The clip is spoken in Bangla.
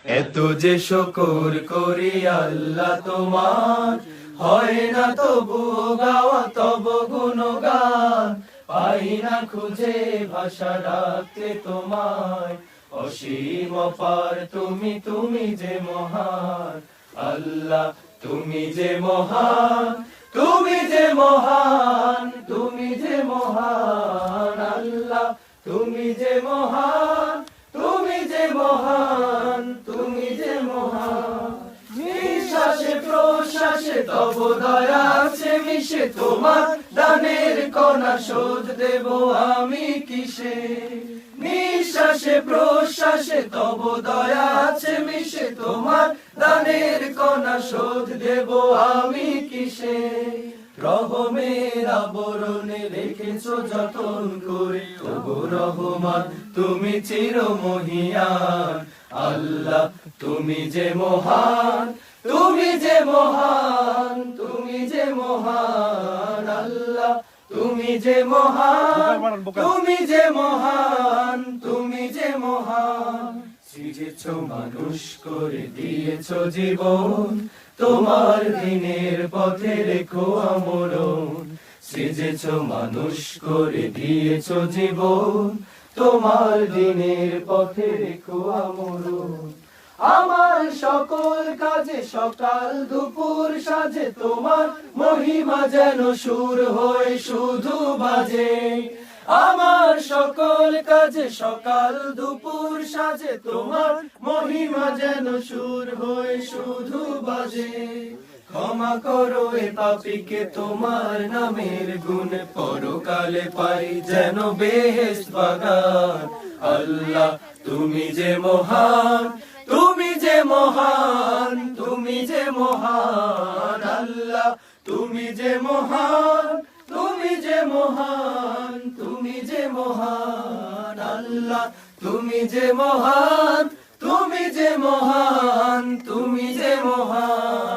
এত যে শুকর করি আল্লাহ তোমার, হয় না তবু গাওয়া তব গুণগান। পাই না খুঁজে ভাষা রাখতে তোমায়, অসীম অপার তুমি, তুমি যে মহান। আল্লাহ তুমি যে মহান, তুমি যে মহান, তুমি যে মহান। আল্লাহ তুমি যে মহান, তুমি যে মহান, তুমি যে মহান। নিঃশ্বাসে প্রশ্বাসে তব দয়া আছে মিশে, তোমার দানের কণা শোধ দেব আমি কিসে। নিঃশ্বাসে প্রশ্বাসে তব দয়া আছে মিশে, তোমার দানের কণা শোধ দেব আমি কিসে। রহমের আবরণে রেখেছো যতন করে, ওগো রহমান তুমি চিরমহিয়ান। আল্লাহ তুমি যে মহান, তুমি যে মহান, তুমি যে মহান। আল্লাহ তুমি যে মহান, তুমি যে মহান, তুমি যে মহান। সৃজেছো মানুষ করে দিয়েছো জীবন, তোমার দিনের পথে রেখো আমরণ। সৃজেছো মানুষ করে দিয়েছো জীবন, তোমার দিনের পথে রেখো আমরণ। আমার সকল কাজে সকাল দুপুর সাজে, তোমার মহিমা যেন সুর হয়ে শুধু বাজে। আমার সকল কাজে সকাল দুপুর সাজে, তোমার মহিমা যেন সুর হয়ে শুধু বাজে। ক্ষমা করো এ পাপীকে তোমার নামের গুণ, পরকালে পাই যেন বেহেশত বাগান। আল্লাহ তুমি যে মহান, তুমি যে মহান, তুমি যে মহান। আল্লাহ তুমি যে মহান, তুমি যে মহান, তুমি যে মহান। আল্লাহ তুমি যে মহান, তুমি যে মহান, তুমি যে মহান।